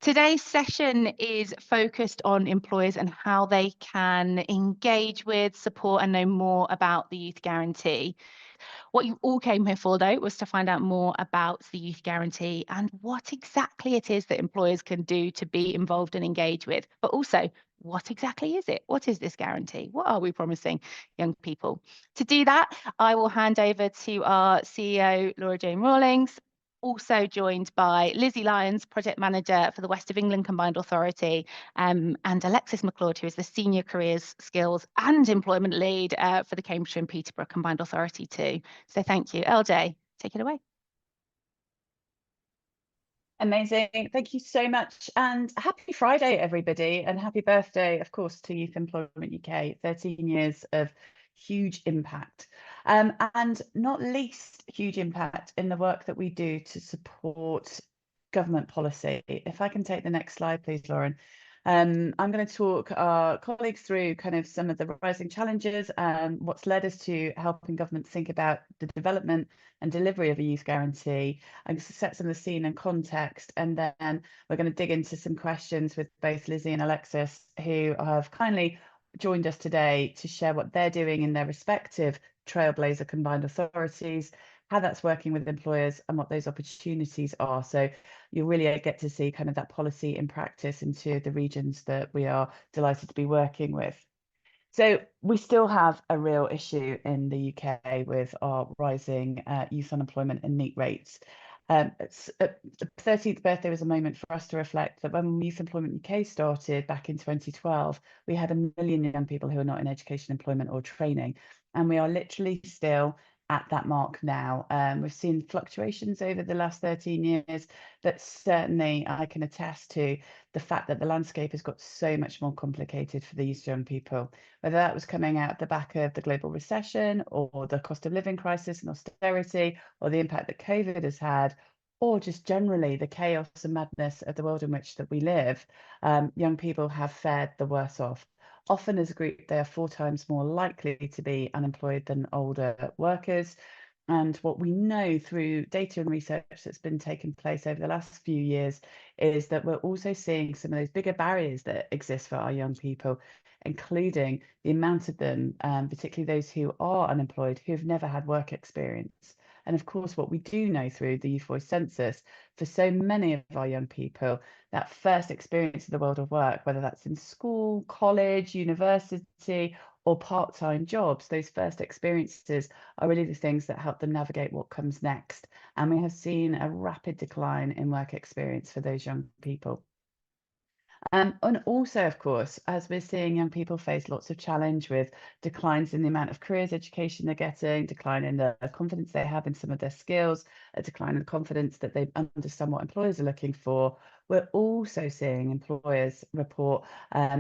Today's session is focused on employers and how they can engage with, support, and know more about the Youth Guarantee. What you all came here for, though, was to find out more about the Youth Guarantee and what exactly it is that employers can do to be involved and engage with, but also what exactly is it? What is this guarantee? What are we promising young people? To do that, I will hand over to our CEO, Laura Jane Rawlings, also joined by Lizzie Lyons, Project Manager for the West of England Combined Authority, and Alexis McLeod, who is the Senior Careers, Skills and Employment Lead for the Cambridgeshire and Peterborough Combined Authority too. So thank you. LJ, take it away. Amazing. Thank you so much. And happy Friday, everybody. And happy birthday, of course, to Youth Employment UK. 13 years of huge impact. And not least huge impact in the work that we do to support government policy. If I can take the next slide, please, Lauren. I'm going to talk our colleagues through kind of some of the rising challenges and what's led us to helping government think about the development and delivery of a youth guarantee. I'm going to set some of the scene and context, and then we're going to dig into some questions with both Lizzie and Alexis, who have kindly joined us today to share what they're doing in their respective Trailblazer combined authorities, how that's working with employers and what those opportunities are. So you really get to see kind of that policy in practice into the regions that we are delighted to be working with. So we still have a real issue in the UK with our rising youth unemployment and NEET rates. The 13th birthday was a moment for us to reflect that when Youth Employment UK started back in 2012, we had 1 million young people who are not in education, employment or training. And we are literally still at that mark now. We've seen fluctuations over the last 13 years, but certainly I can attest to the fact that the landscape has got so much more complicated for these young people, whether that was coming out the back of the global recession or the cost of living crisis and austerity, or the impact that COVID has had, or just generally the chaos and madness of the world in which that we live. Young people have fared the worse off. Often as a group, they are 4 times more likely to be unemployed than older workers. And what we know through data and research that's been taking place over the last few years is that we're also seeing some of those bigger barriers that exist for our young people, including the amount of them, particularly those who are unemployed, who have never had work experience. And of course, what we do know through the Youth Voice Census, for so many of our young people, that first experience of the world of work, whether that's in school, college, university, or part-time jobs, those first experiences are really the things that help them navigate what comes next. And we have seen a rapid decline in work experience for those young people. And also, of course, as we're seeing young people face lots of challenge with declines in the amount of careers education they're getting, decline in the confidence they have in some of their skills, a decline in the confidence that they understand what employers are looking for, we're also seeing employers report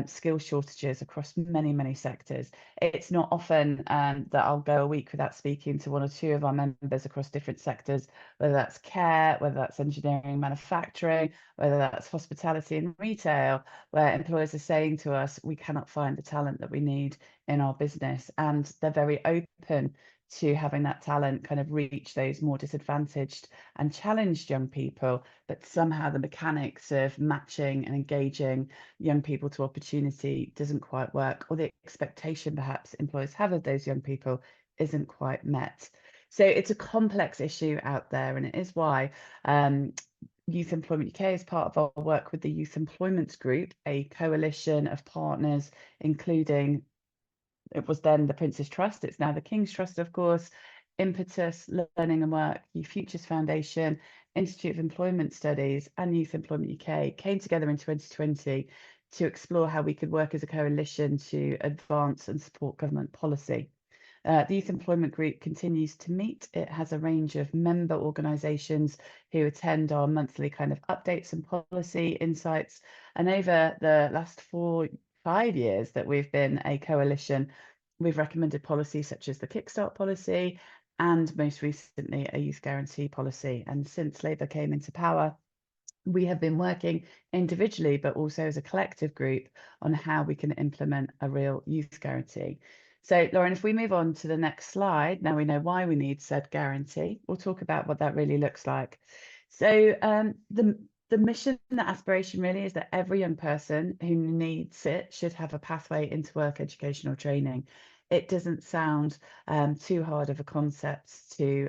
skill shortages across many, many sectors. It's not often that I'll go a week without speaking to 1 or 2 of our members across different sectors, whether that's care, whether that's engineering, manufacturing, whether that's hospitality and retail, where employers are saying to us, we cannot find the talent that we need in our business. And they're very open to having that talent kind of reach those more disadvantaged and challenged young people, but somehow the mechanics of matching and engaging young people to opportunity doesn't quite work, or the expectation perhaps employers have of those young people isn't quite met. So it's a complex issue out there, and it is why Youth Employment UK is part of our work with the Youth Employment Group, a coalition of partners, including, it was then the Prince's Trust, it's now the King's Trust, of course, Impetus, Learning and Work, Youth Futures Foundation, Institute of Employment Studies and Youth Employment UK came together in 2020 to explore how we could work as a coalition to advance and support government policy. The Youth Employment Group continues to meet. It has a range of member organisations who attend our monthly kind of updates and policy insights. And over the last 5 years that we've been a coalition, we've recommended policies such as the Kickstart policy and most recently a youth guarantee policy. And since Labour came into power, we have been working individually, but also as a collective group on how we can implement a real youth guarantee. So, Lauren, if we move on to the next slide, now we know why we need said guarantee. We'll talk about what that really looks like. So the The mission, the aspiration really is that every young person who needs it should have a pathway into work, education or training. It doesn't sound too hard of a concept to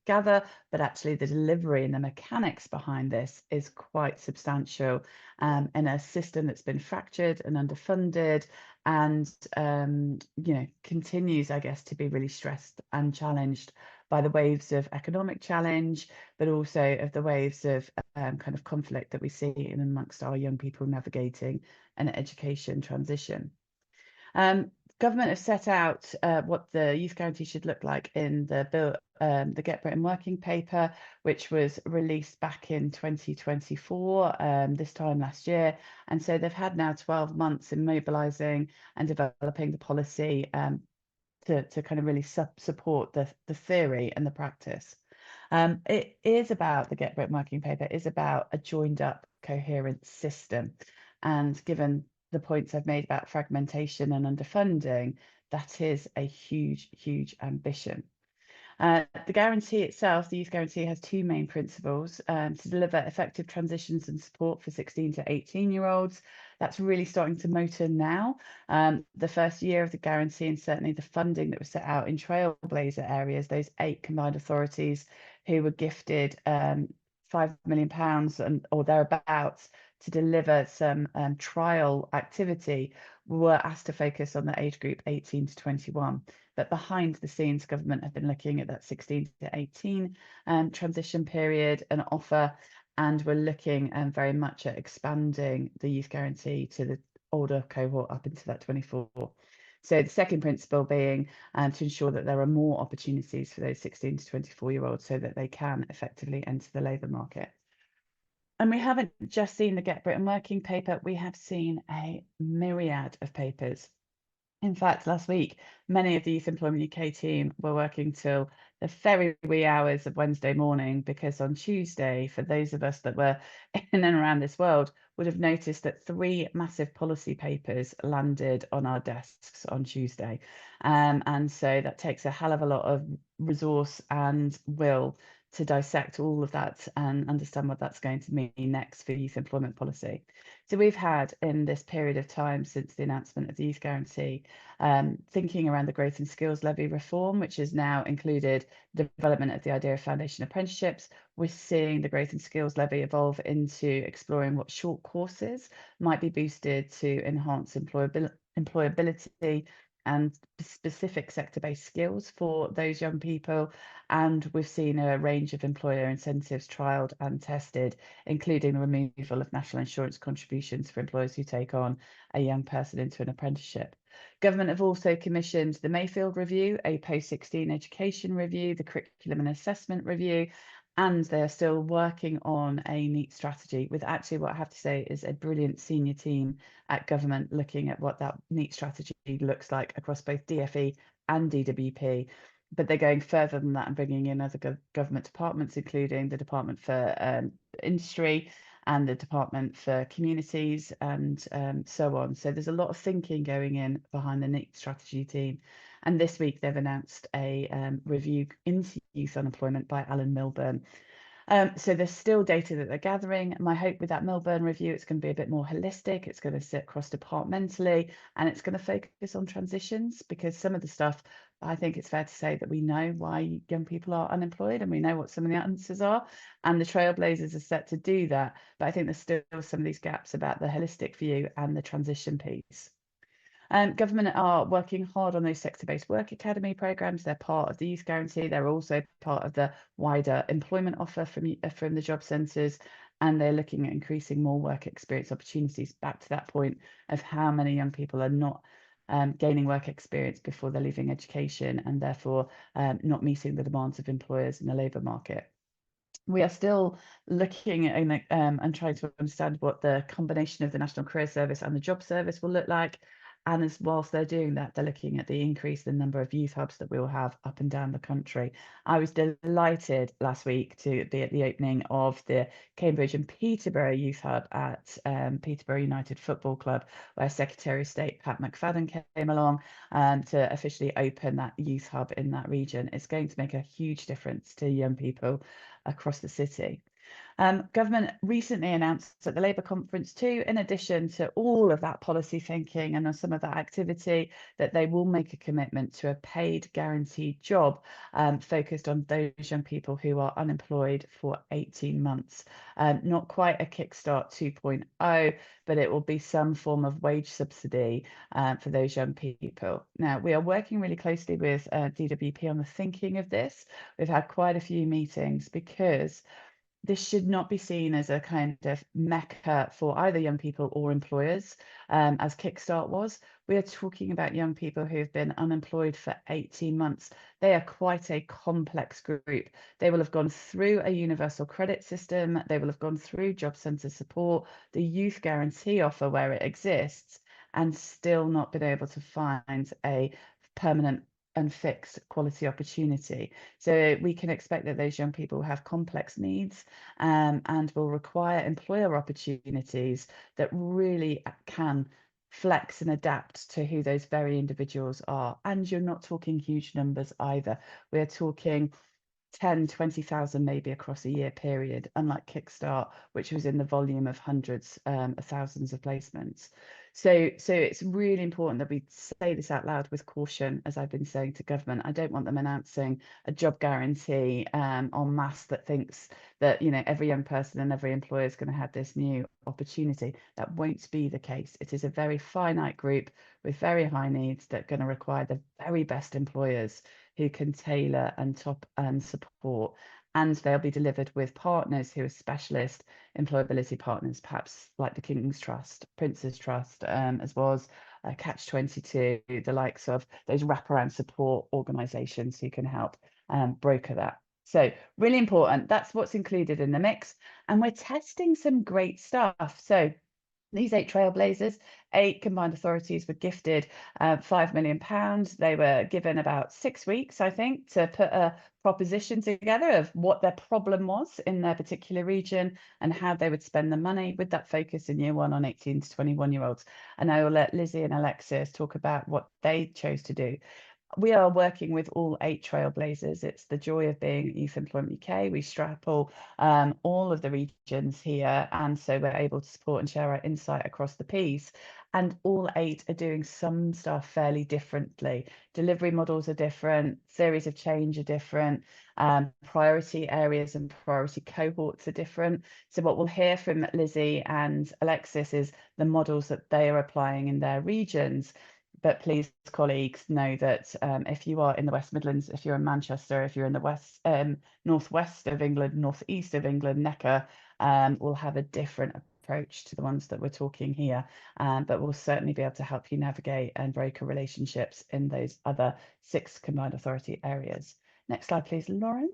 gather, but actually the delivery and the mechanics behind this is quite substantial in a system that's been fractured and underfunded and continues, I guess, to be really stressed and challenged by the waves of economic challenge, but also of the waves of kind of conflict that we see in amongst our young people navigating an education transition. Government have set out what the youth guarantee should look like in the bill, the Get Britain Working Paper, which was released back in 2024, this time last year. And so they've had now 12 months in mobilising and developing the policy to kind of really support the theory and the practice. It is about the Get Britain Working Paper is about a joined up coherent system. And given the points I've made about fragmentation and underfunding, that is a huge, huge ambition. The guarantee itself, the youth guarantee, has two main principles: to deliver effective transitions and support for 16 to 18-year-olds. That's really starting to motor now. The first year of the guarantee, and certainly the funding that was set out in trailblazer areas, those 8 combined authorities who were gifted £5 million or thereabouts to deliver some trial activity, were asked to focus on the age group 18 to 21. But behind the scenes, government have been looking at that 16 to 18 transition period and offer, and we're looking very much at expanding the youth guarantee to the older cohort up into that 24. So the second principle being to ensure that there are more opportunities for those 16 to 24-year-olds so that they can effectively enter the labour market. And we haven't just seen the Get Britain Working Paper, we have seen a myriad of papers. In fact, last week, many of the Youth Employment UK team were working till the very wee hours of Wednesday morning, because on Tuesday, for those of us that were in and around this world, would have noticed that 3 massive policy papers landed on our desks on Tuesday. And so that takes a hell of a lot of resource and will to dissect all of that and understand what that's going to mean next for youth employment policy. So we've had, in this period of time since the announcement of the Youth Guarantee, thinking around the Growth and Skills Levy reform, which has now included the development of the idea of foundation apprenticeships. We're seeing the Growth and Skills Levy evolve into exploring what short courses might be boosted to enhance employability and specific sector-based skills for those young people. And we've seen a range of employer incentives trialled and tested, including the removal of national insurance contributions for employers who take on a young person into an apprenticeship. Government have also commissioned the Mayfield Review, a post-16 education review, the Curriculum and Assessment Review, and they're still working on a NEET strategy, with actually what I have to say is a brilliant senior team at government looking at what that NEET strategy looks like across both DFE and DWP. But they're going further than that and bringing in other government departments, including the Department for Industry and the Department for Communities and so on. So there's a lot of thinking going in behind the NEET strategy team. And this week they've announced a review into youth unemployment by Alan Milburn. So there's still data that they're gathering. My hope with that Milburn review, it's going to be a bit more holistic. It's going to sit cross-departmentally, and it's going to focus on transitions, because some of the stuff, I think it's fair to say that we know why young people are unemployed and we know what some of the answers are, and the Trailblazers are set to do that. But I think there's still some of these gaps about the holistic view and the transition piece. Government are working hard on those sector-based work academy programmes. They're part of the Youth Guarantee. They're also part of the wider employment offer from the job centres, and they're looking at increasing more work experience opportunities. Back to that point of how many young people are not gaining work experience before they're leaving education, and therefore not meeting the demands of employers in the labour market. We are still looking at and trying to understand what the combination of the National Career Service and the Job Service will look like. And whilst they're doing that, they're looking at the increase in the number of youth hubs that we will have up and down the country. I was delighted last week to be at the opening of the Cambridge and Peterborough Youth Hub at Peterborough United Football Club, where Secretary of State Pat McFadden came along to officially open that youth hub in that region. It's going to make a huge difference to young people across the city. Government recently announced at the Labour conference too, in addition to all of that policy thinking and some of that activity, that they will make a commitment to a paid guaranteed job focused on those young people who are unemployed for 18 months. Not quite a Kickstart 2.0, but it will be some form of wage subsidy for those young people. Now, we are working really closely with DWP on the thinking of this. We've had quite a few meetings because this should not be seen as a kind of mecca for either young people or employers, as Kickstart was. We are talking about young people who have been unemployed for 18 months. They are quite a complex group. They will have gone through a universal credit system. They will have gone through job centre support, the youth guarantee offer where it exists, and still not been able to find a permanent and fixed quality opportunity. So we can expect that those young people have complex needs and will require employer opportunities that really can flex and adapt to who those very individuals are. And you're not talking huge numbers either. We're talking 10, 20,000 maybe across a year period, unlike Kickstart, which was in the volume of hundreds of thousands of placements. So it's really important that we say this out loud with caution, as I've been saying to government. I don't want them announcing a job guarantee en masse that thinks that, you know, every young person and every employer is going to have this new opportunity. That won't be the case. It is a very finite group with very high needs that are going to require the very best employers who can tailor and top and support, and they'll be delivered with partners who are specialist employability partners, perhaps like the King's Trust, Prince's Trust, as well as Catch 22, the likes of those wraparound support organisations who can help broker that. So really important. That's what's included in the mix, and we're testing some great stuff. So these 8 trailblazers, 8 combined authorities were gifted £5 million. They were given about 6 weeks, I think, to put a proposition together of what their problem was in their particular region and how they would spend the money, with that focus in year 1 on 18 to 21-year-olds. And I will let Lizzie and Alexis talk about what they chose to do. We are working with all 8 trailblazers. It's the joy of being at Youth Employment UK. We straddle all of the regions here, and so we're able to support and share our insight across the piece. And all 8 are doing some stuff fairly differently. Delivery models are different, theories of change are different, priority areas and priority cohorts are different. So what we'll hear from Lizzie and Alexis is the models that they are applying in their regions. But please, colleagues, know that if you are in the West Midlands, if you're in Manchester, if you're in the west, northwest of England, northeast of England, Necker, will have a different approach to the ones that we're talking here. But we'll certainly be able to help you navigate and broker relationships in those other 6 combined authority areas. Next slide, please, Lauren.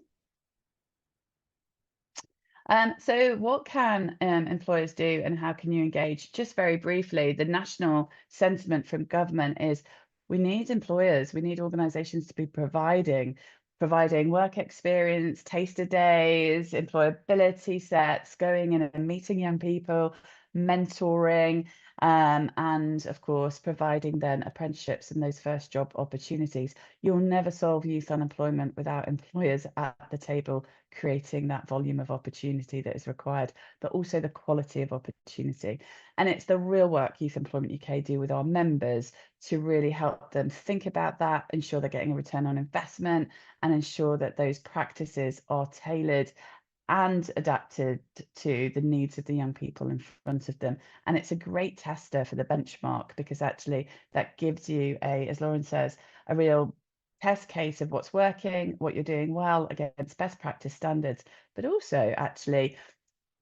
So what can employers do and how can you engage? Just very briefly, the national sentiment from government is we need employers, we need organisations to be providing work experience, taster days, employability sets, going in and meeting young people, mentoring, and of course, providing then apprenticeships and those first job opportunities. You'll never solve youth unemployment without employers at the table creating that volume of opportunity that is required, but also the quality of opportunity. And it's the real work Youth Employment UK do with our members to really help them think about that, ensure they're getting a return on investment, and ensure that those practices are tailored and adapted to the needs of the young people in front of them. And it's a great tester for the benchmark, because actually that gives you as Lauren says, a real test case of what's working, what you're doing well against best practice standards, but also actually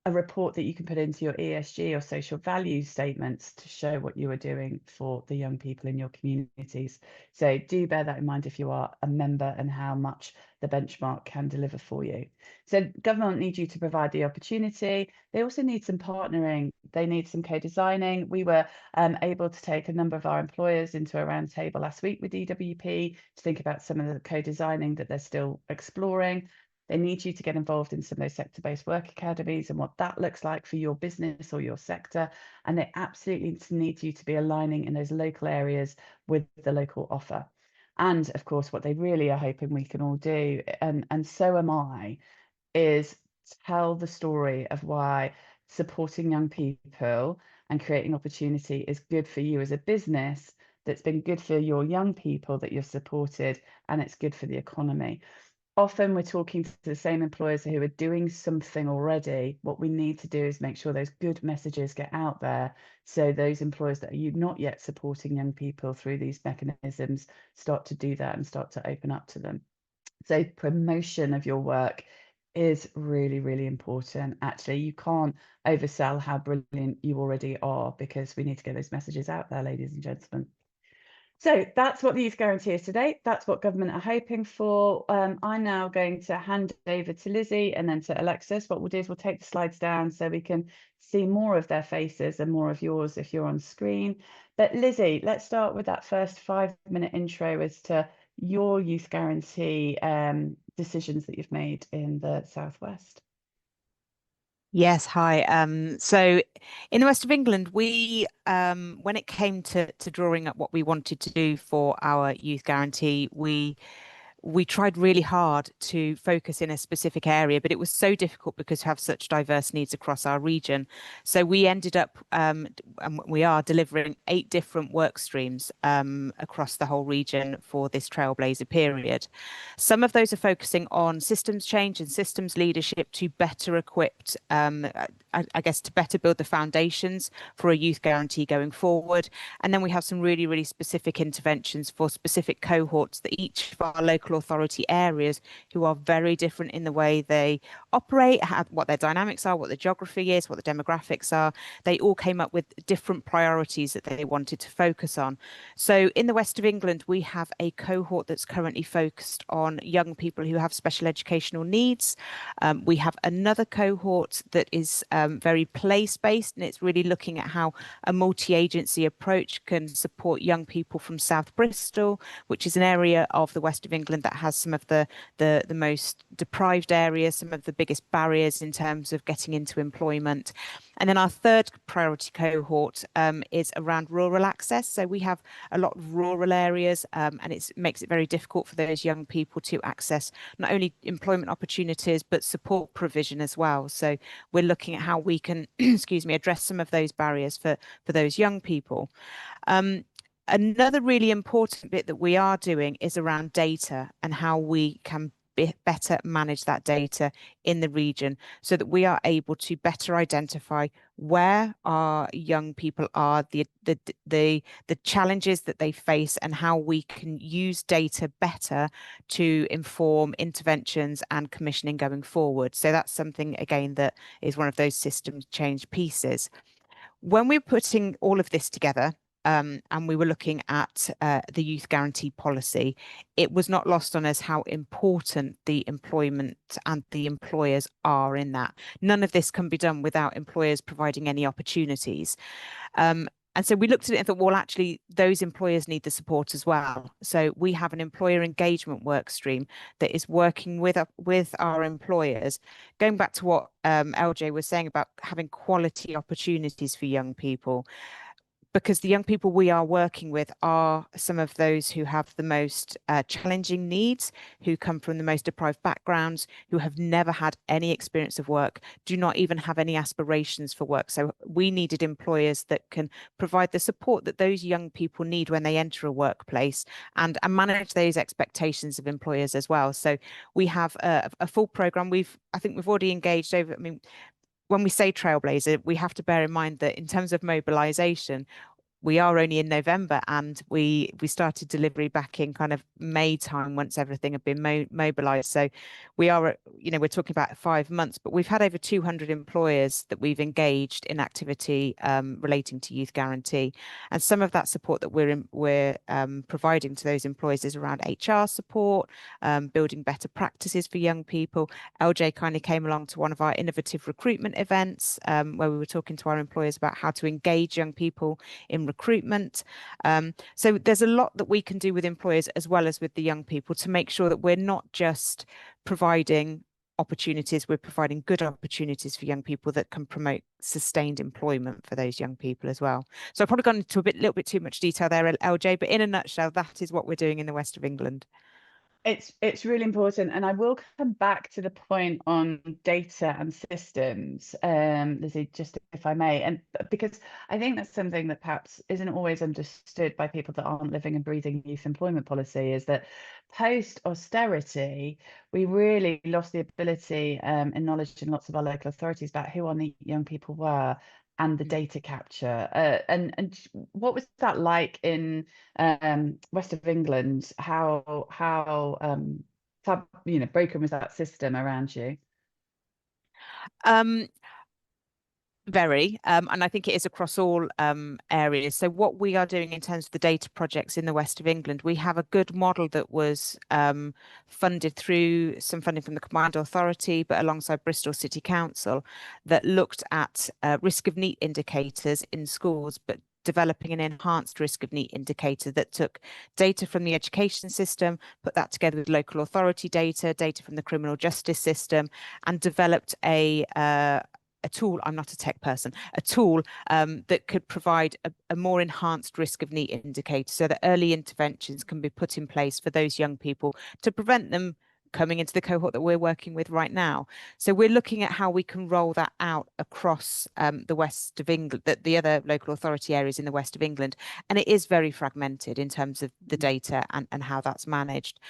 a report that you can put into your ESG or social values statements to show what you are doing for the young people in your communities. So do bear that in mind if you are a member, and how much the benchmark can deliver for you. So government needs you to provide the opportunity. They also need some partnering. They need some co-designing. We were able to take a number of our employers into a round table last week with DWP to think about some of the co-designing that they're still exploring. They need you to get involved in some of those sector-based work academies and what that looks like for your business or your sector. And they absolutely need you to be aligning in those local areas with the local offer. And of course, what they really are hoping we can all do, and so am I, is tell the story of why supporting young people and creating opportunity is good for you as a business, that's been good for your young people that you've supported, and it's good for the economy. Often we're talking to the same employers who are doing something already. What we need to do is make sure those good messages get out there, so those employers that are not yet supporting young people through these mechanisms start to do that and start to open up to them. So promotion of your work is really, really important. Actually, you can't oversell how brilliant you already are, because we need to get those messages out there, ladies and gentlemen. So that's what the Youth Guarantee is today. That's what government are hoping for. I'm now going to hand over to Lizzie and then to Alexis. What we'll do is we'll take the slides down so we can see more of their faces and more of yours if you're on screen. But Lizzie, let's start with that first 5-minute intro as to your Youth Guarantee decisions that you've made in the Southwest. Yes, hi. So in the west of England, we when it came to drawing up what we wanted to do for our youth guarantee, we tried really hard to focus in a specific area, but it was so difficult because we have such diverse needs across our region. So we ended up, and we are delivering 8 different work streams across the whole region for this Trailblazer period. Some of those are focusing on systems change and systems leadership to better equip, I guess, to better build the foundations for a youth guarantee going forward. And then we have some really, really specific interventions for specific cohorts that each of our local authority areas, who are very different in the way they operate, what their dynamics are, what the geography is, what the demographics are. They all came up with different priorities that they wanted to focus on. So in the west of England, we have a cohort that's currently focused on young people who have special educational needs. We have another cohort that is very place-based, and it's really looking at how a multi-agency approach can support young people from South Bristol, which is an area of the west of England that has some of the most deprived areas, some of the biggest barriers in terms of getting into employment. And then our third priority cohort is around rural access. So we have a lot of rural areas, and it makes it very difficult for those young people to access not only employment opportunities, but support provision as well. So we're looking at how we can, excuse me, address some of those barriers for those young people. Another really important bit that we are doing is around data and how we can better manage that data in the region, so that we are able to better identify where our young people are, the challenges that they face, and how we can use data better to inform interventions and commissioning going forward. So that's something, again, that is one of those systems change pieces. When we're putting all of this together, and we were looking at the youth guarantee policy, it was not lost on us how important the employment and the employers are in that. None of this can be done without employers providing any opportunities. And so we looked at it and thought, well, actually, those employers need the support as well. So we have an employer engagement work stream that is working with our employers, going back to what LJ was saying about having quality opportunities for young people. Because the young people we are working with are some of those who have the most challenging needs, who come from the most deprived backgrounds, who have never had any experience of work, do not even have any aspirations for work. So we needed employers that can provide the support that those young people need when they enter a workplace, and manage those expectations of employers as well. So we have a full program. I think we've already engaged over, I mean, when we say Trailblazer, we have to bear in mind that in terms of mobilization, we are only in November, and we started delivery back in kind of May time, once everything had been mobilized. So we are, we're talking about 5 months, but we've had over 200 employers that we've engaged in activity relating to youth guarantee. And some of that support that we're providing to those employers is around HR support, building better practices for young people. LJ kindly came along to one of our innovative recruitment events where we were talking to our employers about how to engage young people in recruitment. So there's a lot that we can do with employers as well as with the young people to make sure that we're not just providing opportunities, we're providing good opportunities for young people that can promote sustained employment for those young people as well. So I've probably gone into a little bit too much detail there, LJ, but in a nutshell, that is what we're doing in the west of England. It's really important, and I will come back to the point on data and systems, Lizzie, just if I may, and because I think that's something that perhaps isn't always understood by people that aren't living and breathing youth employment policy, is that post austerity, we really lost the ability and knowledge in lots of our local authorities about who our young people were, and the data capture. And what was that like in west of England? How broken was that system around you? Very, and I think it is across all areas. So what we are doing in terms of the data projects in the west of England, we have a good model that was funded through some funding from the Combined Authority, but alongside Bristol City Council, that looked at risk of NEET indicators in schools, but developing an enhanced risk of NEET indicator that took data from the education system, put that together with local authority data from the criminal justice system, and developed a tool, I'm not a tech person, a tool that could provide a more enhanced risk of NEET indicator, so that early interventions can be put in place for those young people to prevent them coming into the cohort that we're working with right now. So we're looking at how we can roll that out across the west of England, the other local authority areas in the west of England. And it is very fragmented in terms of the data and how that's managed.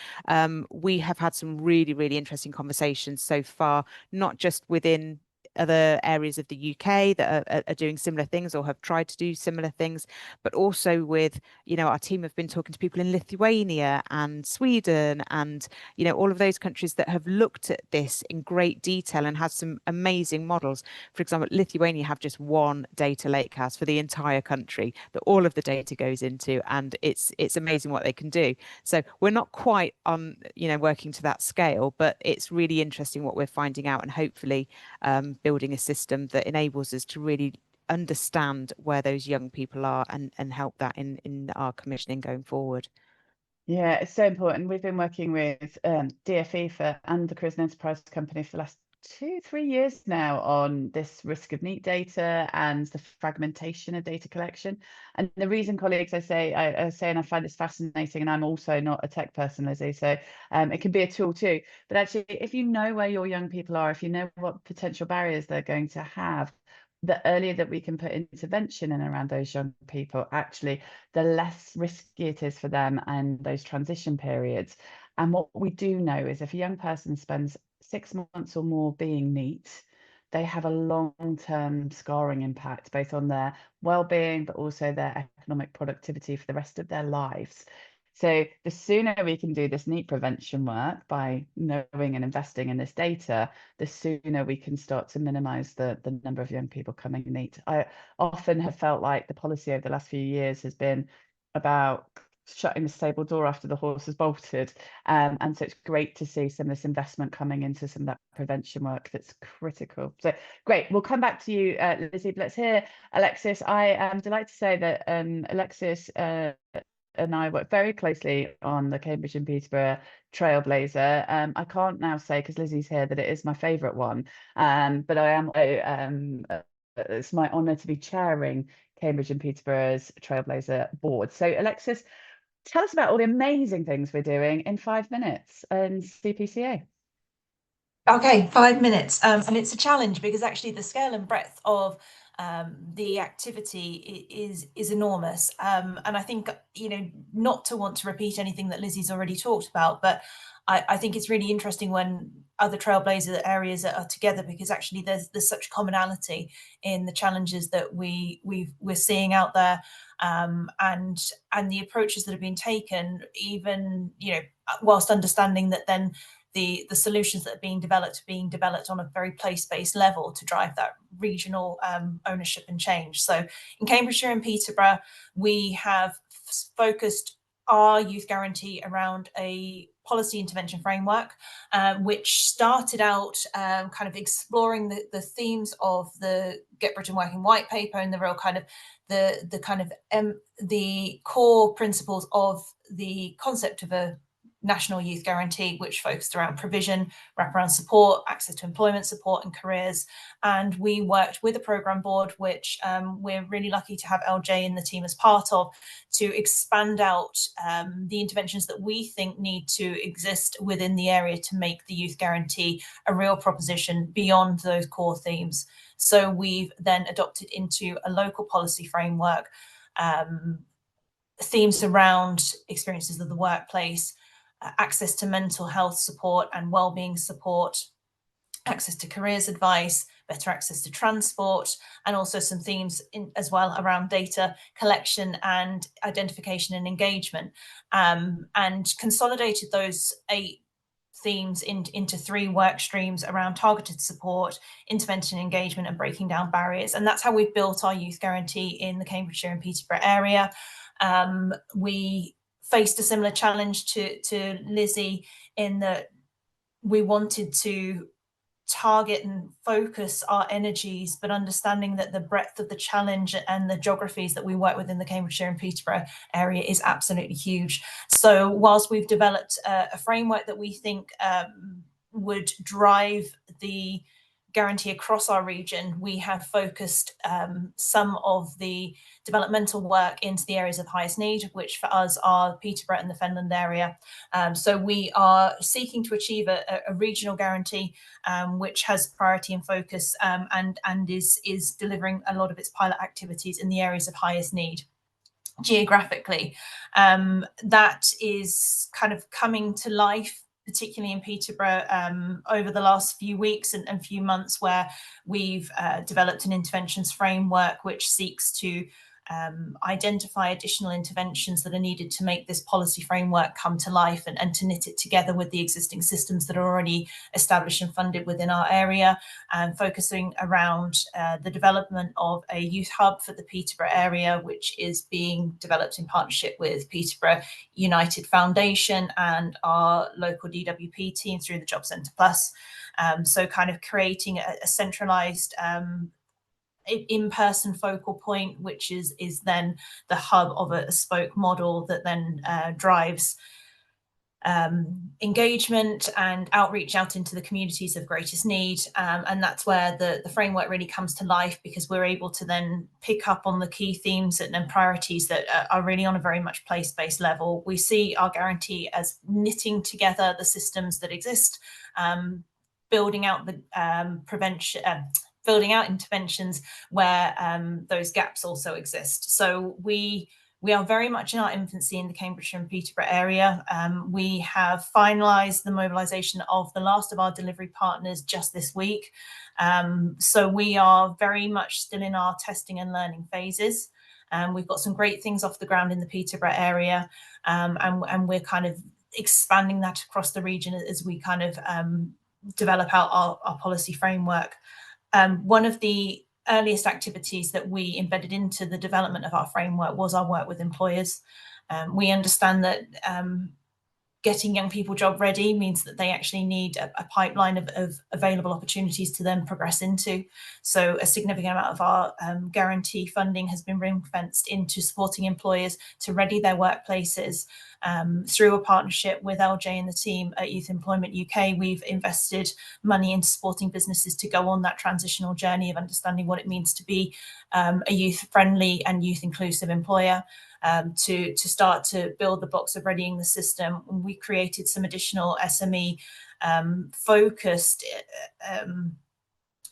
We have had some really, really interesting conversations so far, not just within other areas of the UK that are doing similar things or have tried to do similar things, but also with, our team have been talking to people in Lithuania and Sweden and, all of those countries that have looked at this in great detail and has some amazing models. For example, Lithuania have just one data lakehouse for the entire country that all of the data goes into, and it's amazing what they can do. So we're not quite on, working to that scale, but it's really interesting what we're finding out, and hopefully building a system that enables us to really understand where those young people are and help that in our commissioning going forward. Yeah, it's so important. We've been working with DfE and the Careers and Enterprise Company for the last 2-3 years now on this risk of NEET data and the fragmentation of data collection. And the reason, colleagues, I say, and I find this fascinating, and I'm also not a tech person, Lizzie, so it can be a tool too. But actually, if you know where your young people are, if you know what potential barriers they're going to have, the earlier that we can put intervention in around those young people, actually, the less risky it is for them and those transition periods. And what we do know is if a young person spends 6 months or more being NEET, they have a long-term scarring impact, both on their well-being, but also their economic productivity for the rest of their lives. So the sooner we can do this NEET prevention work by knowing and investing in this data, the sooner we can start to minimise the number of young people coming NEET. I often have felt like the policy over the last few years has been about shutting the stable door after the horse has bolted. And so it's great to see some of this investment coming into some of that prevention work that's critical. So great, we'll come back to you, Lizzie, but let's hear Alexis. I am delighted to say that Alexis and I work very closely on the Cambridge and Peterborough Trailblazer. I can't now say, because Lizzie's here, that it is my favourite one, but I am, it's my honour to be chairing Cambridge and Peterborough's Trailblazer board. So Alexis, tell us about all the amazing things we're doing in 5 minutes in CPCA. Okay, 5 minutes. And it's a challenge because actually the scale and breadth of the activity is enormous. And I think, not to want to repeat anything that Lizzie's already talked about, but I think it's really interesting when other Trailblazer areas are together, because actually there's such commonality in the challenges that we're seeing out there, and the approaches that have been taken, even, whilst understanding that then the solutions that are being developed on a very place-based level to drive that regional ownership and change. So in Cambridgeshire and Peterborough, we have focused our youth guarantee around a policy intervention framework, which started out kind of exploring the themes of the Get Britain Working white paper and the real kind of the core principles of the concept of a National Youth Guarantee, which focused around provision, wraparound support, access to employment support and careers. And we worked with a programme board, which we're really lucky to have LJ and the team as part of, to expand out the interventions that we think need to exist within the area to make the Youth Guarantee a real proposition beyond those core themes. So we've then adopted into a local policy framework themes around experiences of the workplace, access to mental health support and wellbeing support, access to careers advice, better access to transport, and also some themes as well around data collection and identification and engagement, and consolidated those 8 themes into 3 work streams around targeted support, intervention, engagement, and breaking down barriers. And that's how we've built our Youth Guarantee in the Cambridgeshire and Peterborough area. We faced a similar challenge to Lizzie in that we wanted to target and focus our energies, but understanding that the breadth of the challenge and the geographies that we work with in the Cambridgeshire and Peterborough area is absolutely huge. So whilst we've developed a framework that we think would drive the guarantee across our region, we have focused some of the developmental work into the areas of highest need, which for us are Peterborough and the Fenland area. So we are seeking to achieve a regional guarantee, which has priority and focus, and is delivering a lot of its pilot activities in the areas of highest need. Geographically, that is kind of coming to life, particularly in Peterborough, over the last few weeks and few months, where we've developed an interventions framework which seeks to identify additional interventions that are needed to make this policy framework come to life, and to knit it together with the existing systems that are already established and funded within our area, and focusing around the development of a youth hub for the Peterborough area, which is being developed in partnership with Peterborough United Foundation and our local DWP team through the Job Centre Plus. So kind of creating a centralised in-person focal point, which is then the hub of a spoke model that then drives engagement and outreach out into the communities of greatest need, and that's where the framework really comes to life, because we're able to then pick up on the key themes and priorities that are really on a very much place-based level. We see our guarantee as knitting together the systems that exist, building out the prevention, building out interventions where those gaps also exist. So we are very much in our infancy in the Cambridgeshire and Peterborough area. We have finalised the mobilisation of the last of our delivery partners just this week. So we are very much still in our testing and learning phases. We've got some great things off the ground in the Peterborough area, and we're kind of expanding that across the region as we kind of develop out our policy framework. One of the earliest activities that we embedded into the development of our framework was our work with employers. We understand that getting young people job ready means that they actually need a pipeline of available opportunities to then progress into. So a significant amount of our guarantee funding has been ring-fenced into supporting employers to ready their workplaces. Through a partnership with LJ and the team at Youth Employment UK, we've invested money into supporting businesses to go on that transitional journey of understanding what it means to be a youth-friendly and youth-inclusive employer. To start to build the blocks of readying the system. We created some additional SME focused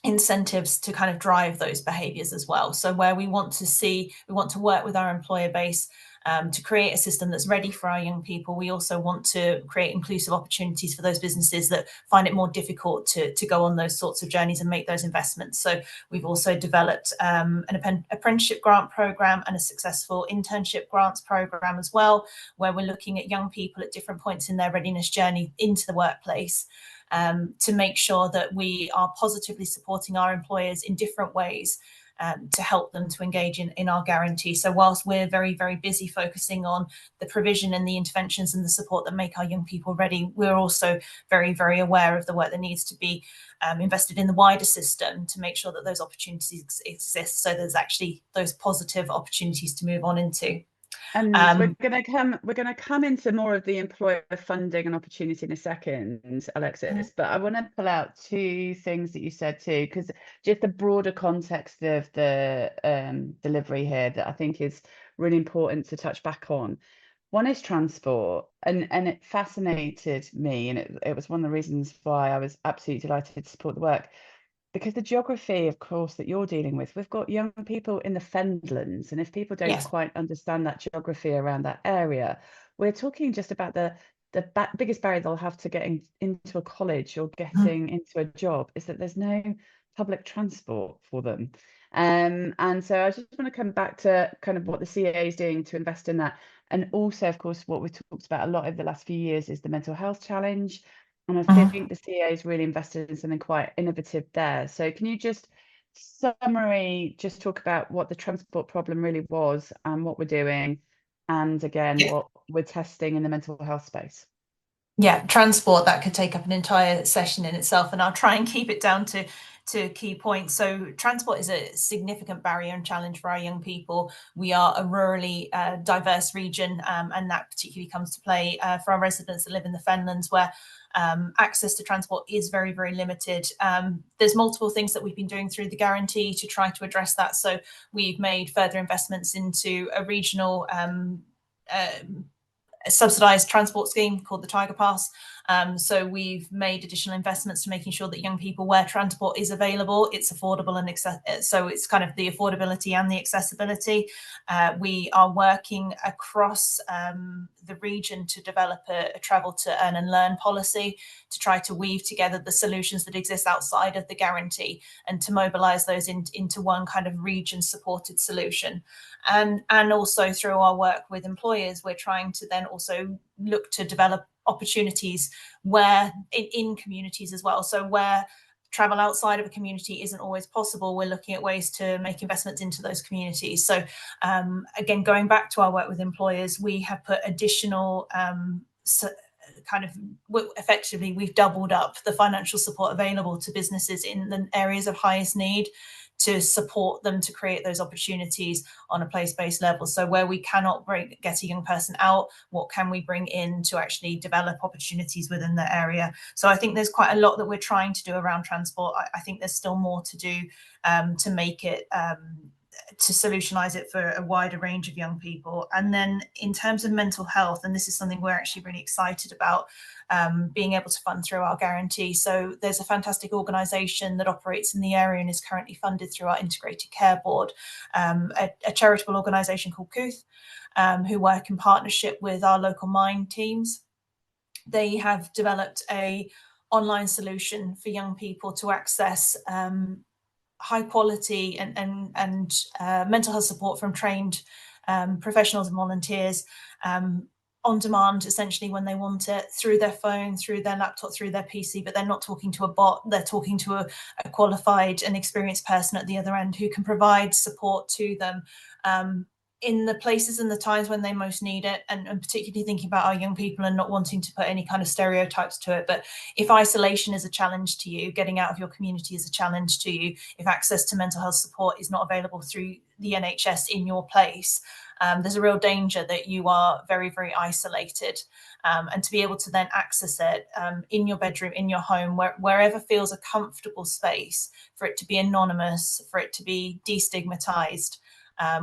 incentives to kind of drive those behaviours as well. So where we want to work with our employer base to create a system that's ready for our young people. We also want to create inclusive opportunities for those businesses that find it more difficult to go on those sorts of journeys and make those investments. So we've also developed an apprenticeship grant programme and a successful internship grants programme as well, where we're looking at young people at different points in their readiness journey into the workplace, to make sure that we are positively supporting our employers in different ways to help them to engage in our guarantee. So whilst we're very, very busy focusing on the provision and the interventions and the support that make our young people ready, we're also very, very aware of the work that needs to be invested in the wider system to make sure that those opportunities exist. So there's actually those positive opportunities to move on into. And we're going to come into more of the employer funding and opportunity in a second, Alexis, but I want to pull out two things that you said too, because just the broader context of the delivery here that I think is really important to touch back on. One is transport, and it fascinated me, and it was one of the reasons why I was absolutely delighted to support the work. Because the geography, of course, that you're dealing with, we've got young people in the Fenlands, and if people don't quite understand that geography around that area, we're talking just about the biggest barrier they'll have to getting into a college or getting into a job is that there's no public transport for them. And so I just want to come back to kind of what the CA is doing to invest in that. And also, of course, what we've talked about a lot over the last few years is the mental health challenge. And I think the CA is really invested in something quite innovative there. So can you just summary, just talk about what the transport problem really was and what we're doing, and again, what we're testing in the mental health space? Yeah, transport, that could take up an entire session in itself, and I'll try and keep it down to key points. So transport is a significant barrier and challenge for our young people. We are a rurally diverse region, and that particularly comes to play for our residents that live in the Fenlands, where access to transport is very, very limited. There's multiple things that we've been doing through the guarantee to try to address that. So we've made further investments into a regional subsidised transport scheme called the Tiger Pass. So we've made additional investments to making sure that young people, where transport is available, it's affordable and so it's kind of the affordability and the accessibility. We are working across the region to develop a travel to earn and learn policy to try to weave together the solutions that exist outside of the guarantee and to mobilise those into one kind of region supported solution. And also through our work with employers, we're trying to then also look to develop opportunities where in communities as well. So where travel outside of a community isn't always possible, we're looking at ways to make investments into those communities. So again, going back to our work with employers, we have put additional effectively, we've doubled up the financial support available to businesses in the areas of highest need to support them to create those opportunities on a place-based level. So where we cannot get a young person out, what can we bring in to actually develop opportunities within the area? So I think there's quite a lot that we're trying to do around transport. I think there's still more to do to make it to solutionise it for a wider range of young people. And then in terms of mental health, and this is something we're actually really excited about, being able to fund through our guarantee. So there's a fantastic organisation that operates in the area and is currently funded through our Integrated Care Board, a charitable organisation called Kooth, who work in partnership with our local mine teams. They have developed a online solution for young people to access high quality and mental health support from trained professionals and volunteers on demand, essentially when they want it, through their phone, through their laptop, through their PC, but they're not talking to a bot, they're talking to a qualified and experienced person at the other end who can provide support to them in the places and the times when they most need it, and particularly thinking about our young people and not wanting to put any kind of stereotypes to it. But if isolation is a challenge to you, getting out of your community is a challenge to you, if access to mental health support is not available through the NHS in your place, there's a real danger that you are very, very isolated. And to be able to then access it in your bedroom, in your home, wherever feels a comfortable space, for it to be anonymous, for it to be destigmatized,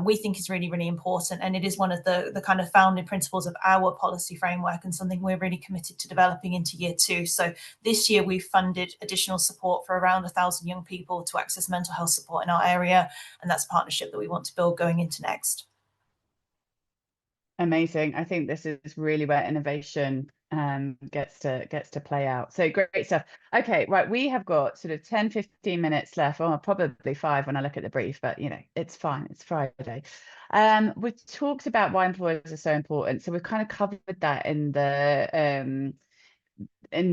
we think is really, really important. And it is one of the kind of founding principles of our policy framework and something we're really committed to developing into year 2. So this year we've funded additional support for around 1,000 young people to access mental health support in our area. And that's a partnership that we want to build going into next. Amazing. I think this is really where innovation gets to play out. So great stuff. Okay, right, we have got sort of 10-15 minutes left, or probably 5 when I look at the brief, but you know, it's fine, it's Friday. We've talked about why employers are so important, so we've kind of covered that in the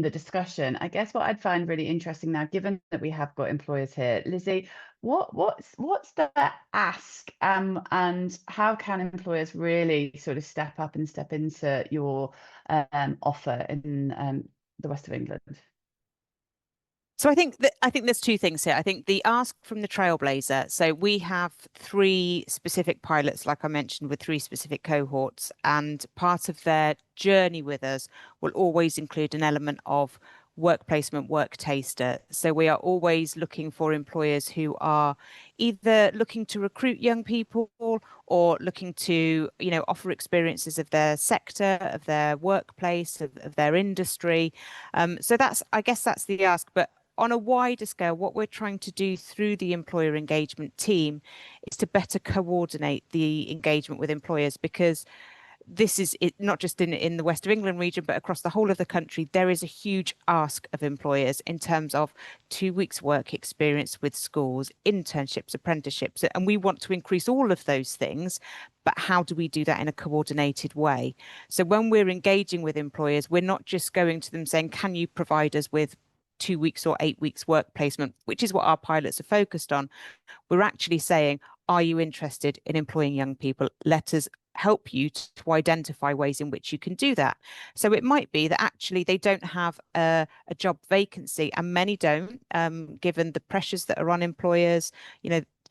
discussion. I guess what I'd find really interesting now, given that we have got employers here, Lizzie, what's the ask, and how can employers really sort of step up and step into your offer in the West of England? So I think there's two things here. I think the ask from the Trailblazer. So we have 3 specific pilots, like I mentioned, with 3 specific cohorts, and part of their journey with us will always include an element of work placement, work taster. So we are always looking for employers who are either looking to recruit young people or looking to, offer experiences of their sector, of their workplace, of their industry. So I guess that's the ask. But on a wider scale, what we're trying to do through the employer engagement team is to better coordinate the engagement with employers, because this is not just in the West of England region, but across the whole of the country. There is a huge ask of employers in terms of 2 weeks work experience with schools, internships, apprenticeships, and we want to increase all of those things. But how do we do that in a coordinated way? So when we're engaging with employers, we're not just going to them saying, can you provide us with 2 weeks or 8 weeks work placement, which is what our pilots are focused on. We're actually saying, are you interested in employing young people? Let us help you to identify ways in which you can do that. So it might be that actually they don't have a job vacancy, and many don't, given the pressures that are on employers.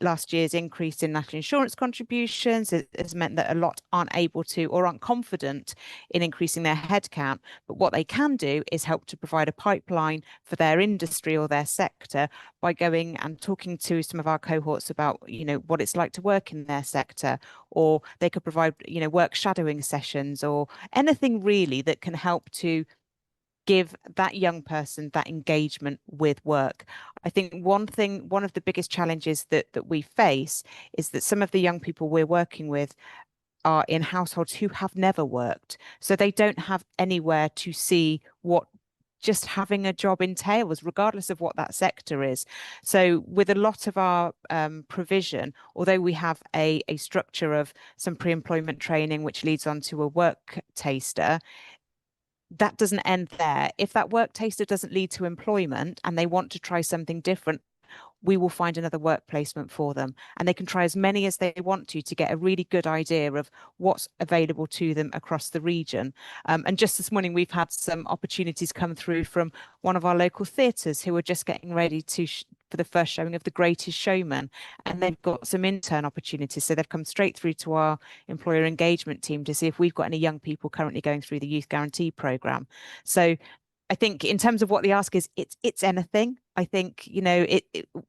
Last year's increase in national insurance contributions has meant that a lot aren't able to or aren't confident in increasing their headcount. But what they can do is help to provide a pipeline for their industry or their sector by going and talking to some of our cohorts about, what it's like to work in their sector, or they could provide, work shadowing sessions or anything really that can help to give that young person that engagement with work. I think one of the biggest challenges that we face is that some of the young people we're working with are in households who have never worked. So they don't have anywhere to see what just having a job entails, regardless of what that sector is. So with a lot of our provision, although we have a structure of some pre-employment training, which leads on to a work taster, that doesn't end there. If that work taster doesn't lead to employment and they want to try something different, we will find another work placement for them, and they can try as many as they want to get a really good idea of what's available to them across the region. And just this morning, we've had some opportunities come through from one of our local theatres who are just getting ready for the first showing of The Greatest Showman, and they've got some intern opportunities. So they've come straight through to our employer engagement team to see if we've got any young people currently going through the Youth Guarantee programme. So I think in terms of what the ask is, it's anything. I think,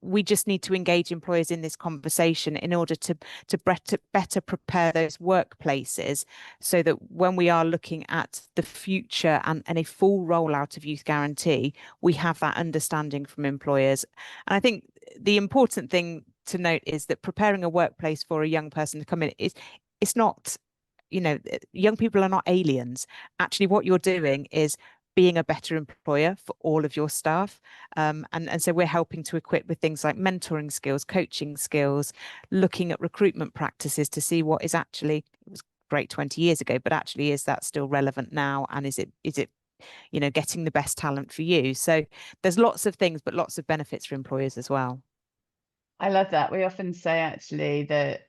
we just need to engage employers in this conversation in order to better prepare those workplaces, so that when we are looking at the future and a full rollout of Youth Guarantee, we have that understanding from employers. And I think the important thing to note is that preparing a workplace for a young person to come in it's not, young people are not aliens. Actually, what you're doing is being a better employer for all of your staff. And so we're helping to equip with things like mentoring skills, coaching skills, looking at recruitment practices to see what is actually, it was great 20 years ago, but actually is that still relevant now? And is it getting the best talent for you? So there's lots of things, but lots of benefits for employers as well. I love that. We often say actually that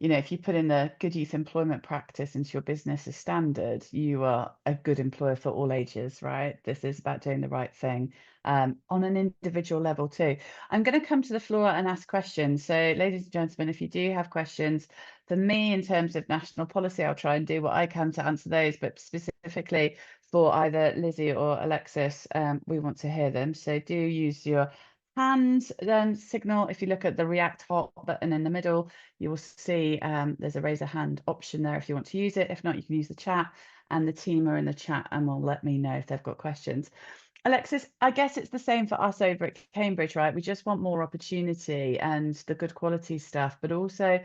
if you put in the good youth employment practice into your business as standard, you are a good employer for all ages, right? This is about doing the right thing on an individual level too. I'm going to come to the floor and ask questions. So ladies and gentlemen, if you do have questions for me in terms of national policy, I'll try and do what I can to answer those, but specifically for either Lizzie or Alexis, we want to hear them. So do use your hand signal. If you look at the React Hot button in the middle, you will see there's a raise a hand option there if you want to use it. If not, you can use the chat, and the team are in the chat and will let me know if they've got questions. Alexis, I guess it's the same for us over at Cambridge, right? We just want more opportunity and the good quality stuff, but also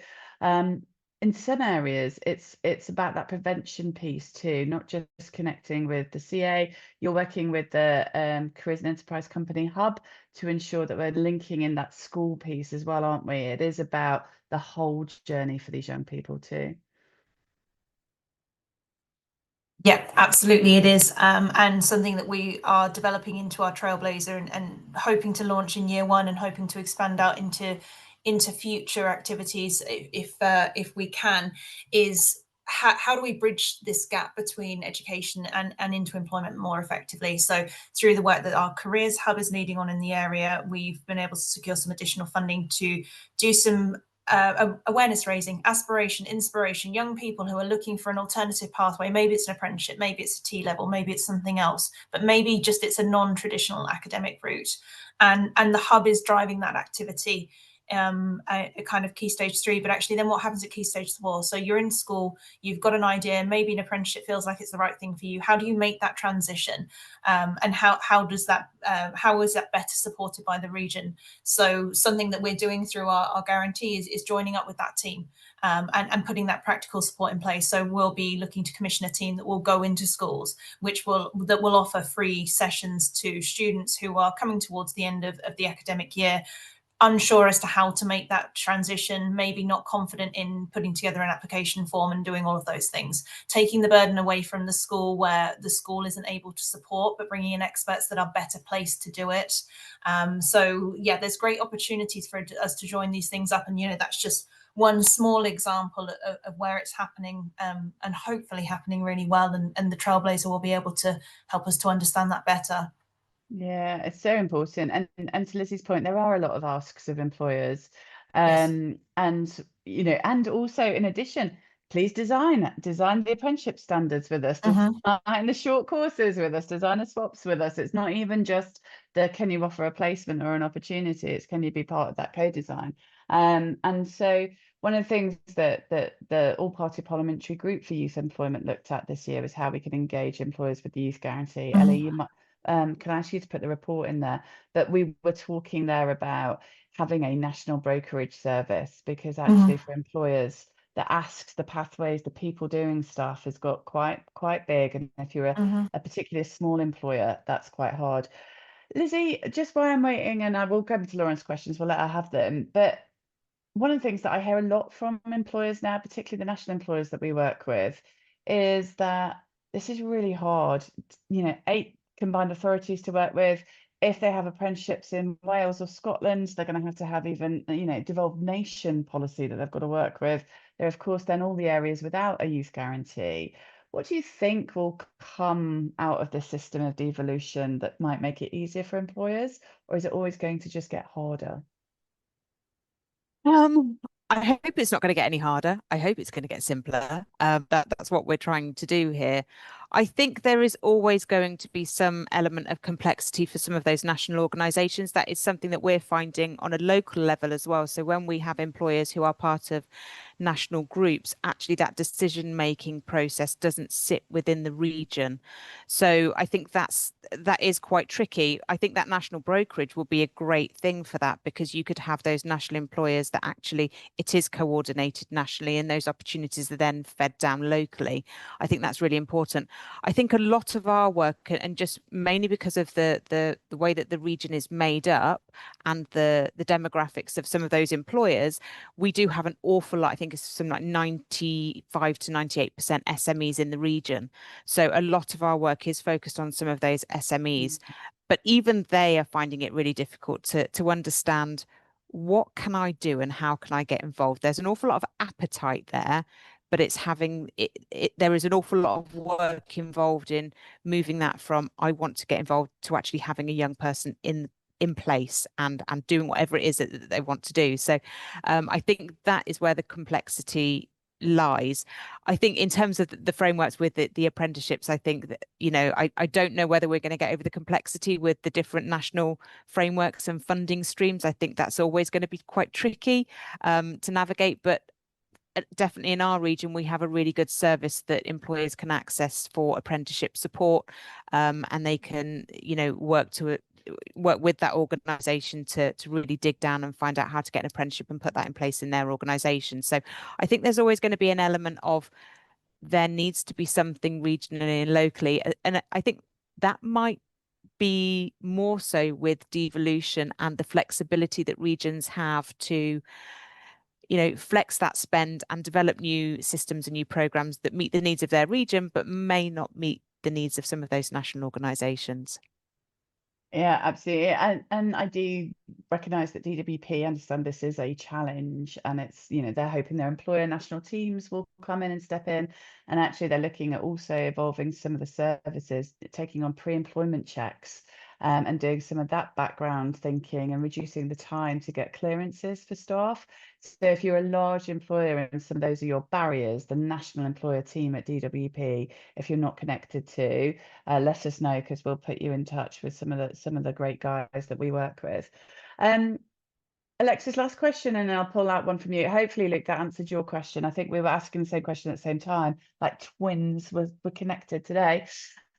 in some areas, it's about that prevention piece too, not just connecting with the CA. You're working with the Careers and Enterprise Company Hub to ensure that we're linking in that school piece as well, aren't we? It is about the whole journey for these young people too. Yeah, absolutely it is. And something that we are developing into our Trailblazer and hoping to launch in year 1 and hoping to expand out into future activities if we can, is how do we bridge this gap between education and into employment more effectively? So through the work that our Careers Hub is leading on in the area, we've been able to secure some additional funding to do some awareness raising, aspiration, inspiration, young people who are looking for an alternative pathway. Maybe it's an apprenticeship, maybe it's a T-level, maybe it's something else, but maybe just it's a non-traditional academic route. And the hub is driving that activity, a kind of key stage 3, but actually then what happens at key stage 4? So you're in school, you've got an idea, maybe an apprenticeship feels like it's the right thing for you. How do you make that transition? And how is that better supported by the region? So something that we're doing through our guarantee is joining up with that team, and putting that practical support in place. So we'll be looking to commission a team that will go into schools, that will offer free sessions to students who are coming towards the end of the academic year, unsure as to how to make that transition, maybe not confident in putting together an application form and doing all of those things, taking the burden away from the school where the school isn't able to support, but bringing in experts that are better placed to do it. So yeah, there's great opportunities for us to join these things up, and that's just one small example of where it's happening, and hopefully happening really well, and the Trailblazer will be able to help us to understand that better. Yeah, it's so important. And to Lizzie's point, there are a lot of asks of employers. Yes. And and also in addition, please design the apprenticeship standards with us, design the short courses with us, design the swaps with us. It's not even just can you offer a placement or an opportunity, it's can you be part of that co-design. And so one of the things that the All-Party Parliamentary Group for Youth Employment looked at this year was how we can engage employers with the Youth Guarantee. Ellie, you might can I ask you to put the report in there? But we were talking there about having a national brokerage service, because actually for employers, the asks, the pathways, the people doing stuff has got quite big. And if you're a particularly small employer, that's quite hard. Lizzie, just while I'm waiting, and I will come to Lauren's questions, we'll let her have them. But one of the things that I hear a lot from employers now, particularly the national employers that we work with, is that this is really hard. 8 combined authorities to work with. If they have apprenticeships in Wales or Scotland, they're going to have even devolved nation policy that they've got to work with. There, of course, then all the areas without a youth guarantee. What do you think will come out of this system of devolution that might make it easier for employers, or is it always going to just get harder? I hope it's not going to get any harder. I hope it's going to get simpler. That's what we're trying to do here. I think there is always going to be some element of complexity for some of those national organisations. That is something that we're finding on a local level as well. So when we have employers who are part of national groups, actually that decision-making process doesn't sit within the region. So I think that is quite tricky. I think that national brokerage will be a great thing for that, because you could have those national employers that actually it is coordinated nationally, and those opportunities are then fed down locally. I think that's really important. I think a lot of our work, and just mainly because of the way that the region is made up and the demographics of some of those employers, we do have an awful lot. I think it's something like 95 to 98% SMEs in the region. So a lot of our work is focused on some of those SMEs, but even they are finding it really difficult to understand, what can I do and how can I get involved? There's an awful lot of appetite there, but it's having there is an awful lot of work involved in moving that from I want to get involved to actually having a young person in place and doing whatever it is that they want to do. So I think that is where the complexity lies. I think in terms of the frameworks with the apprenticeships, I think that I don't know whether we're going to get over the complexity with the different national frameworks and funding streams. I think that's always going to be quite tricky to navigate, but definitely in our region we have a really good service that employers can access for apprenticeship support, and they can work with that organisation to really dig down and find out how to get an apprenticeship and put that in place in their organisation. So I think there's always going to be an element of there needs to be something regionally and locally, and I think that might be more so with devolution and the flexibility that regions have to flex that spend and develop new systems and new programs that meet the needs of their region, but may not meet the needs of some of those national organisations. Yeah, absolutely. And I do recognise that DWP understand this is a challenge, and it's, you know, they're hoping their employer national teams will come in and step in. And actually they're looking at also evolving some of the services, taking on pre-employment checks, and doing some of that background thinking and reducing the time to get clearances for staff. So if you're a large employer and some of those are your barriers, the national employer team at DWP, if you're not connected to, let us know, because we'll put you in touch with some of the great guys that we work with. Alexis, last question, and then I'll pull out one from you. Hopefully, Luke, that answered your question. I think we were asking the same question at the same time, like twins were connected today.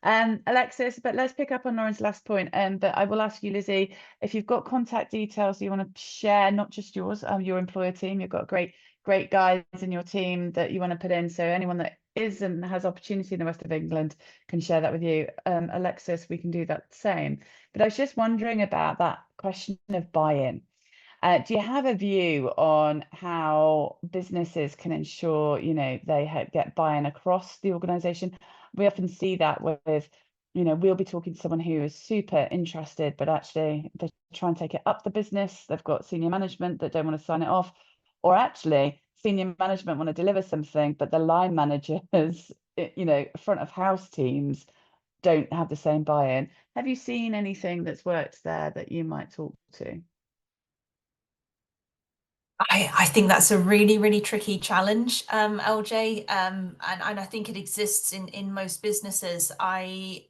Alexis, but let's pick up on Lauren's last point. But I will ask you, Lizzie, if you've got contact details you want to share, not just yours, your employer team. You've got great guys in your team that you want to put in. So anyone that is and has opportunity in the West of England can share that with you. Alexis, we can do that same. But I was just wondering about that question of buy-in. Do you have a view on how businesses can ensure, you know, they get buy-in across the organisation? We often see that with, you know, we'll be talking to someone who is super interested, but actually they try and take it up the business. They've got senior management that don't want to sign it off, or actually senior management want to deliver something, but the line managers, you know, front of house teams don't have the same buy-in. Have you seen anything that's worked there that you might talk to? I think that's a really, really tricky challenge, LJ, and I think it exists in most businesses. I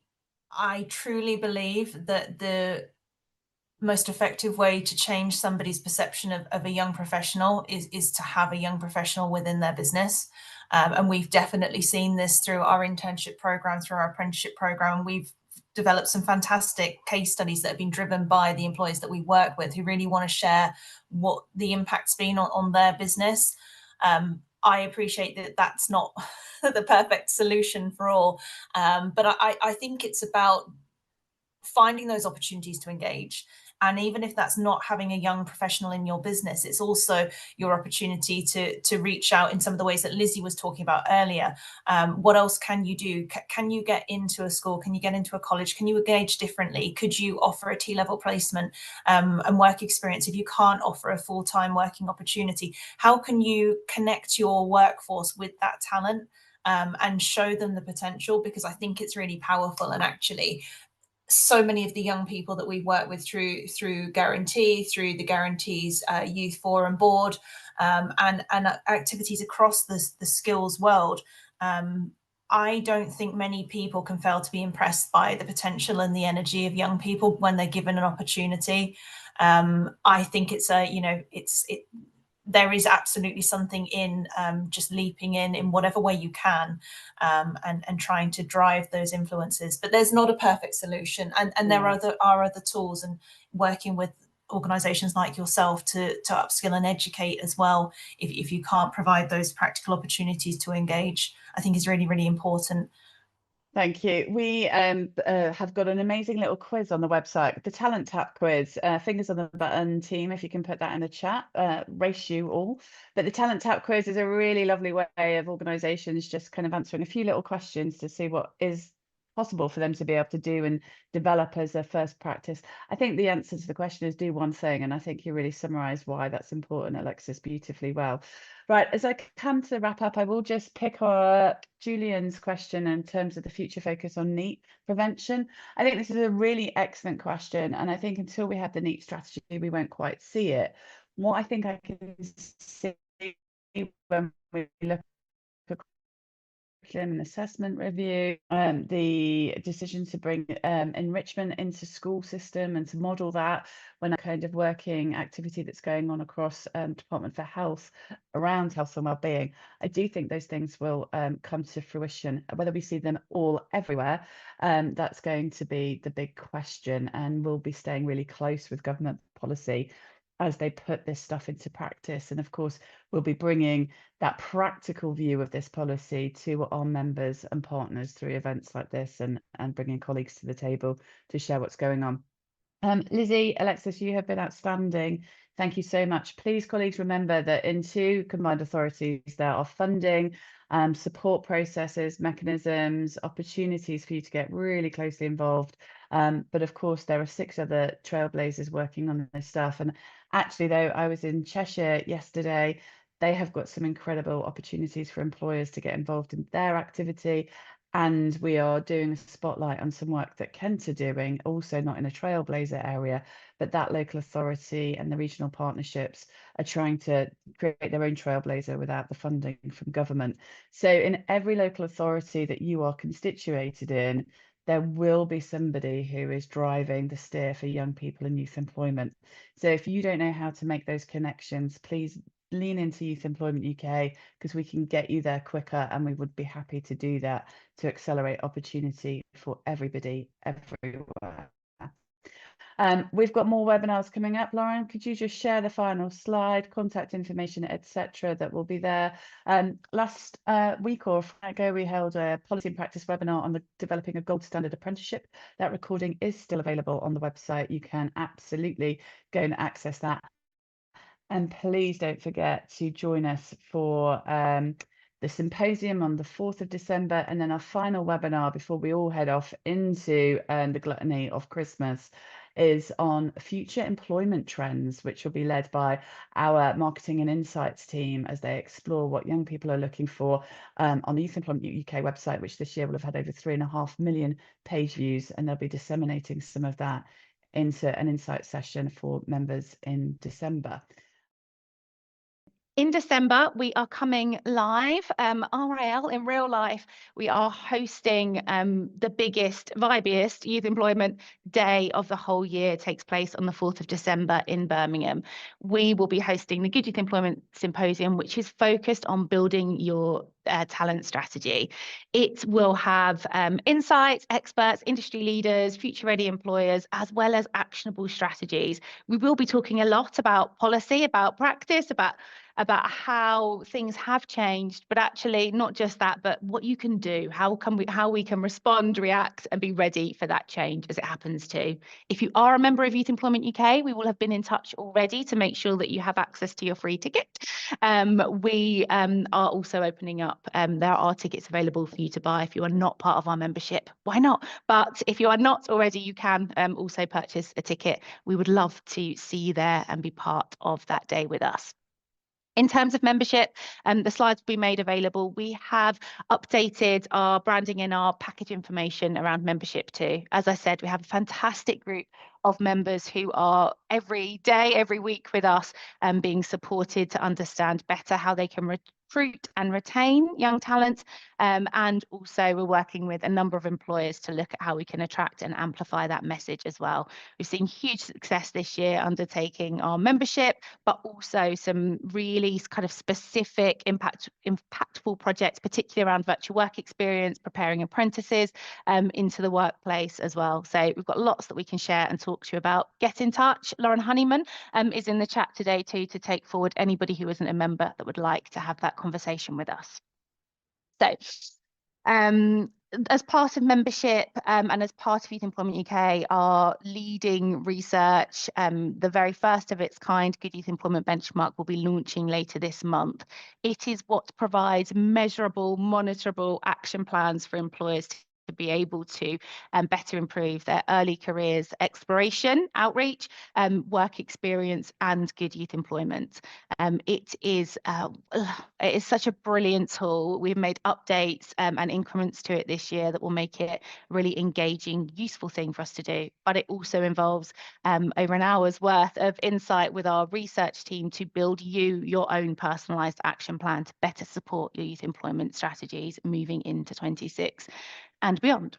truly believe that the most effective way to change somebody's perception of a young professional is to have a young professional within their business. And we've definitely seen this through our internship program, through our apprenticeship program. We've developed some fantastic case studies that have been driven by the employees that we work with, who really want to share what the impact's been on their business. I appreciate that that's not the perfect solution for all, but I think it's about finding those opportunities to engage. And even if that's not having a young professional in your business, it's also your opportunity to reach out in some of the ways that Lizzie was talking about earlier. What else can you do? Can you get into a school? Can you get into a college? Can you engage differently? Could you offer a T-level placement and work experience if you can't offer a full-time working opportunity? How can you connect your workforce with that talent and show them the potential? Because I think it's really powerful. And actually, so many of the young people that we work with through Guarantee, through the Guarantees Youth Forum Board, and activities across the skills world, I don't think many people can fail to be impressed by the potential and the energy of young people when they're given an opportunity. I think it's there is absolutely something in just leaping in whatever way you can, and trying to drive those influences. But there's not a perfect solution, and there are other tools, and working with organisations like yourself to upskill and educate as well, if you can't provide those practical opportunities to engage, I think is really, really important. Thank you. We have got an amazing little quiz on the website, the Talent Tap quiz. Fingers on the button, team, if you can put that in the chat, race you all. But the Talent Tap quiz is a really lovely way of organisations just kind of answering a few little questions to see what is possible for them to be able to do and develop as their first practice. I think the answer to the question is do one thing, and I think you really summarised why that's important, Alexis, beautifully well. Right, as I come to wrap up, I will just pick up Julian's question in terms of the future focus on NEET prevention. I think this is a really excellent question, and I think until we have the NEET strategy, we won't quite see it. What I think I can see when we look at and assessment review, the decision to bring enrichment into school system and to model that when a kind of working activity that's going on across Department for Health around health and wellbeing. I do think those things will come to fruition. Whether we see them all everywhere, that's going to be the big question, and we'll be staying really close with government policy as they put this stuff into practice. And of course, we'll be bringing that practical view of this policy to our members and partners through events like this, and bringing colleagues to the table to share what's going on. Lizzie, Alexis, you have been outstanding. Thank you so much. Please, colleagues, remember that in 2 combined authorities, there are funding, support processes, mechanisms, opportunities for you to get really closely involved. But of course, there are 6 other trailblazers working on this stuff. And actually, though, I was in Cheshire yesterday. They have got some incredible opportunities for employers to get involved in their activity. And we are doing a spotlight on some work that Kent are doing, also not in a trailblazer area, but that local authority and the regional partnerships are trying to create their own trailblazer without the funding from government. So in every local authority that you are constituted in, there will be somebody who is driving the steer for young people and youth employment. So if you don't know how to make those connections, please lean into Youth Employment UK, because we can get you there quicker, and we would be happy to do that to accelerate opportunity for everybody everywhere. We've got more webinars coming up. Lauren, could you just share the final slide, contact information, etc., that will be there? Last week or Friday ago, we held a policy and practice webinar on developing a gold standard apprenticeship. That recording is still available on the website. You can absolutely go and access that. And please don't forget to join us for the symposium on the 4th of December, and then our final webinar before we all head off into the gluttony of Christmas is on future employment trends, which will be led by our marketing and insights team as they explore what young people are looking for on the Youth Employment UK website, which this year will have had over 3.5 million page views, and they'll be disseminating some of that into an insight session for members in December. In December, we are coming live, RIL in real life. We are hosting the biggest, vibiest youth employment day of the whole year. It takes place on the 4th of December in Birmingham. We will be hosting the Good Youth Employment Symposium, which is focused on building your talent strategy. It will have insights, experts, industry leaders, future-ready employers, as well as actionable strategies. We will be talking a lot about policy, about practice, about how things have changed, but actually not just that, but what you can do, how we can respond, react, and be ready for that change as it happens too. If you are a member of Youth Employment UK, we will have been in touch already to make sure that you have access to your free ticket. We are also opening up, there are tickets available for you to buy if you are not part of our membership. Why not? But if you are not already, you can also purchase a ticket. We would love to see you there and be part of that day with us. In terms of membership, the slides will be made available. We have updated our branding and our package information around membership too. As I said, we have a fantastic group of members who are every day, every week with us, being supported to understand better how they can recruit and retain young talent. And also we're working with a number of employers to look at how we can attract and amplify that message as well. We've seen huge success this year undertaking our membership, but also some really kind of specific impactful projects, particularly around virtual work experience, preparing apprentices into the workplace as well. So we've got lots that we can share and talk to you about. Get in touch. Lauren Honeyman is in the chat today too, to take forward anybody who isn't a member that would like to have that conversation with us. So as part of membership and as part of Youth Employment UK, our leading research, the very first of its kind, Good Youth Employment Benchmark, will be launching later this month. It is what provides measurable, monitorable action plans for employers to be able to better improve their early careers exploration, outreach, work experience, and good youth employment. It is such a brilliant tool. We've made updates and increments to it this year that will make it a really engaging, useful thing for us to do. But it also involves over an hour's worth of insight with our research team to build your own personalised action plan to better support your youth employment strategies moving into 26 and beyond.